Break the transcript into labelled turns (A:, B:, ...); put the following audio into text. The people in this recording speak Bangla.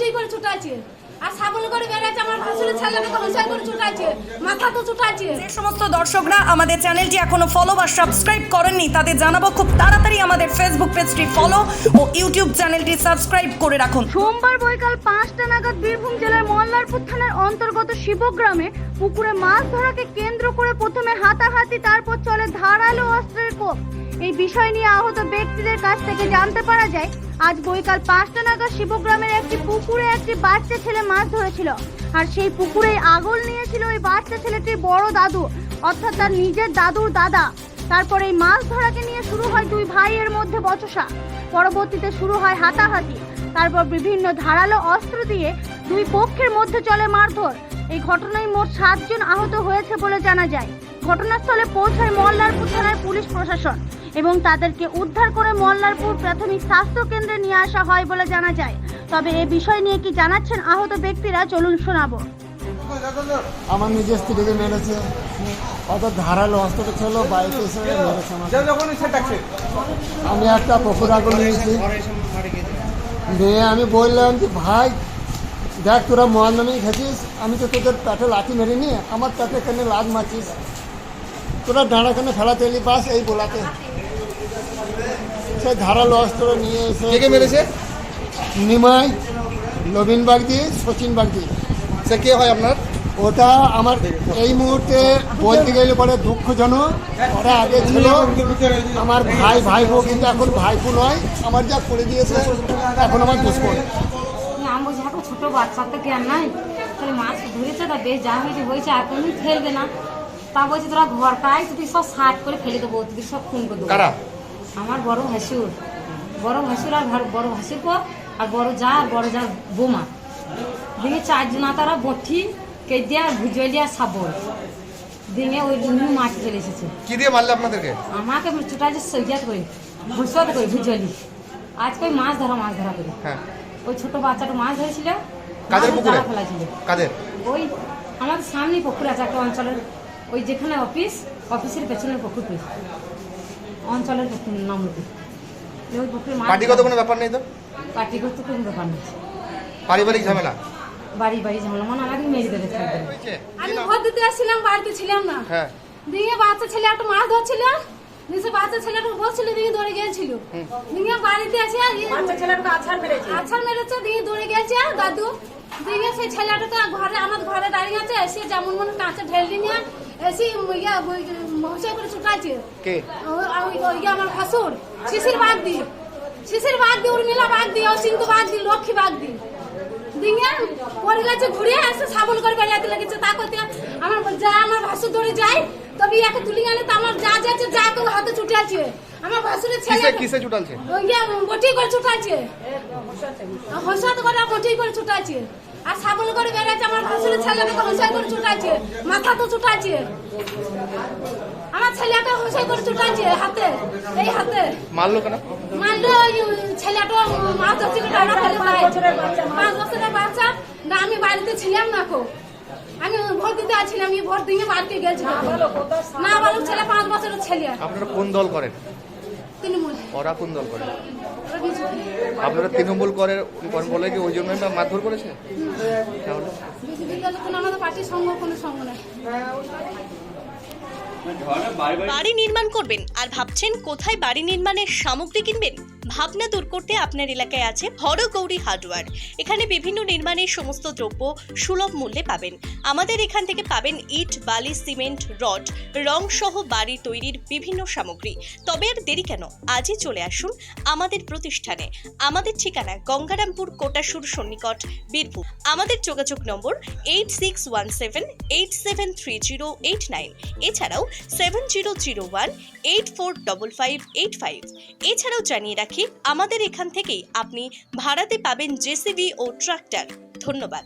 A: বটি করে ছুটাইছে আর ছাগল করে বেড়াচ্ছে আমার ভাসুরের ছেলেটাকে হোসাই করে ছুটাইছে মাথা তো ছুটাইছে।
B: যে সমস্ত দর্শকরা আমাদের চ্যানেলটি এখনো ফলো বা সাবস্ক্রাইব করেননি তাদের জানাবো খুব তাড়াতাড়ি আমাদের ফেসবুক পেজটি ফলো ও ইউটিউব চ্যানেলটি সাবস্ক্রাইব করে রাখুন।
C: সোমবার বৈকাল 5টা নাগাদ বীরভূম জেলার মল্লারপুর থানার অন্তর্গত শিবগ্রামে পুকুরে মাছ ধরাকে কেন্দ্র করে প্রথমে হাতাহাতি, তারপর চলে ধারালো অস্ত্রের কোপ। এই বিষয় নিয়ে আহত ব্যক্তিদের কাছ থেকে জানতে পারা যায়, আজ বৈকাল 5টা নাগাদ শিবগ্রামের একটি পুকুরে একটি বাচ্চা ছেলে মাছ ধরেছিল, আর সেই পুকুরেই আগল নিয়েছিল ওই বাচ্চা ছেলেটির বড় দাদু, অর্থাৎ তার নিজের দাদুর দাদা। তারপর এই মাছ ধরাকে নিয়ে শুরু হয় দুই ভাইয়ের মধ্যে বচসা। পরবর্তীতে শুরু হয় হাতাহাতি, তারপর বিভিন্ন ধারালো অস্ত্র দিয়ে দুই পক্ষের মধ্যে চলে মারধর। এই ঘটনায় মোট 7 জন আহত হয়েছে বলে জানা যায়। ঘটনাস্থলে পৌঁছায় মল্লারপুর থানার পুলিশ প্রশাসন এবং তাদেরকে উদ্ধার করে মল্লারপুর প্রাথমিক স্বাস্থ্য কেন্দ্রে নিয়ে আসা হয় বলে জানা যায়। তবে এই বিষয় নিয়ে কি জানাচ্ছেন আহত ব্যক্তিরা, চলুন শোনাবো।
D: আমার নিজের স্ত্রীকে মেরেছে, অত ধারালো অস্ত্র ছিল, বাইকে এসে মেরেছে আমাকে। আমি একটা পুকুর আগুন নিয়েছি, দিয়ে আমি বললাম যে ভাই দেখ তোরা মহানমী খেয়েছিস, আমি তো তোদের পেটে লাঠি মেরিনি, আমার পেটে কেন লাদ মারছিস, তোরা ডাঁড়া কেন ফেলাতে এলি, বাস এই বলাতে সে ধারালো অস্ত্র নিয়ে এসে
E: মেরেছে।
D: নিমাই, নবীন বাগদি, সচিন বাগদি।
E: সে কে হয় আপনার?
D: ওটা আমার এই মুহূর্তে বলতে গেলে পরে দুঃখজনক। ওরা আগে ছিল আমার ভাইপো, কিন্তু এখন ভাইপো নয়, আমার যা করে দিয়েছে এখন আমার দুশ্মন।
F: আমি বলছি এখন ছোটো বাচ্চার তো জ্ঞান নাই, তাহলে মাছ ধরেছে তা বেশ যা হয়েছে আর কোনো ফেলবে না। তা বলছি তোরা ঘরটাই যদি সব সাট করে ফেলে দেবো, যদি সব খুন করে দেবো। আমার বড় ভাসুর আর বড় ভাসুর পর আর বড় যা বোমা দিনে 4 জন তারা বঠি কেদিয়া ভুজলিয়া সাবল দিনে ওই মাটি ফেলে এসেছে।
E: কি দিয়ে মারলে আপনাদেরকে?
F: আমাকে ছোটা যে সৈয়াত করে ভুসত করে ভুজলি আজকে ওই মাছ ধরা করে।
E: হ্যাঁ,
F: ওই ছোট বাচ্চাটা মাছ ধরেছিল,
E: কাদের পুকুরে?
F: ফেলাছিল
E: কাদের?
F: ওই আমাদের সামনে পুকুর আছে একটা অঞ্চলের, ওই যেখানে অফিসের পেছনের পুকুর অঞ্চলের নাম ওই পুকুরে মাছ।
E: পার্টিগত কোনো ব্যাপার নেই তো?
F: পার্টিগত কোনো ব্যাপার নেই,
E: পারিবারিক ঝামেলা।
F: বাড়ি ঝামেলা, মানে আমাকে মেরে দেবে থাকবে।
A: আমি ভোট দিতে আসছিলাম, বাড়িতে ছিলাম না।
E: হ্যাঁ,
A: দিয়ে বাচ্চা ছেলে একটা মাছ ধরছিল, নিচে বাচ্চা ছেলেটা বসছিল, দিয়ে দৌড়ে গিয়েছিল। দিয়ে বাড়িতে আসে বাচ্চা ছেলেটাকে আছাড় মেরেছে, দিয়ে দৌড়ে গেছে দাদু। দিয়ে সেই ছেলেটাকে আমার ঘরে দাঁড়িয়ে আছে, এসে যেমন মনে কাঁচা ঢেললি নিয়ে এসে মহিষা করে ছুটাইছে। আমার ভাসুর শিশির বাগ দিয়ে উর্মিলা বাগ দিয়ে সিন্ধু বাগ দিয়ে লক্ষ্মী বাগ দিয়ে দিয়ে পরে গেছে ঘুরে এসে ছাগল করে বেড়াতে লেগেছে। তা করতে আমার ভাসুর ধরে যায়, তবে ইয়াকে তুলি আনে, তো আমার যা যাচ্ছে যা কেউ হাতে ছুটে আছে। আমার ভাসুরের ছেলে
E: কিসে ছুটালছে?
A: বটি করে ছুটাচ্ছে, হোসাত করে বটি করে ছুটাচ্ছে আর ছাগল করে বেড়াচ্ছে। আমার ভাসুরের ছেলেটাকে হোসাই করে ছুটাচ্ছে, মাথা তো ছুটাচ্ছে। আমার ছেলেটা হোসাই করে ছুটাচ্ছে হাতে, এই হাতে
E: মারলো কেন?
A: মারলো ছেলেটা মাছ ধরছিল, 5 বছরের বাচ্চা না। আমি বাড়িতে ছিলাম না, আমি ভোট দিতে আসছিলাম, আমি ভোট দিয়ে বাড়িতে গেছিলাম। না বালক ছেলে, 5 বছরের ছেলে।
E: আপনারা কোন দল করেন?
A: তৃণমূল।
E: ওরা কোন দল করে? আপনারা তৃণমূল করে বলে কি ওই জন্য মারধর করেছে? তাহলে
A: বিজেপি দল কোনো আমাদের পার্টির সঙ্গে কোনো সঙ্গ নেই।
B: বাড়ি নির্মাণ করবেন আর ভাবছেন কোথায় বাড়ি নির্মাণের সামগ্রী কিনবেন? ভাবনা দূর করতে আপনার এলাকায় আছে হরগৌরী হার্ডওয়্যার। এখানে বিভিন্ন নির্মাণের সমস্ত দ্রব্য সুলভ মূল্যে পাবেন। আমাদের এখান থেকে পাবেন ইট, বালি, সিমেন্ট, রড, রং সহ বাড়ি তৈরির বিভিন্ন সামগ্রী। তবে আর দেরি কেন, আজই চলে আসুন আমাদের প্রতিষ্ঠানে। আমাদের ঠিকানা গঙ্গারামপুর, কোটাসুর সন্নিকট, বীরভূম। আমাদের যোগাযোগ নম্বর 8617873089, এছাড়াও 7001845585। এছাড়াও জানিয়ে রাখি আমাদের এখান থেকেই আপনি ভাড়াতে পাবেন জেসিবি ও ট্রাক্টর। ধন্যবাদ।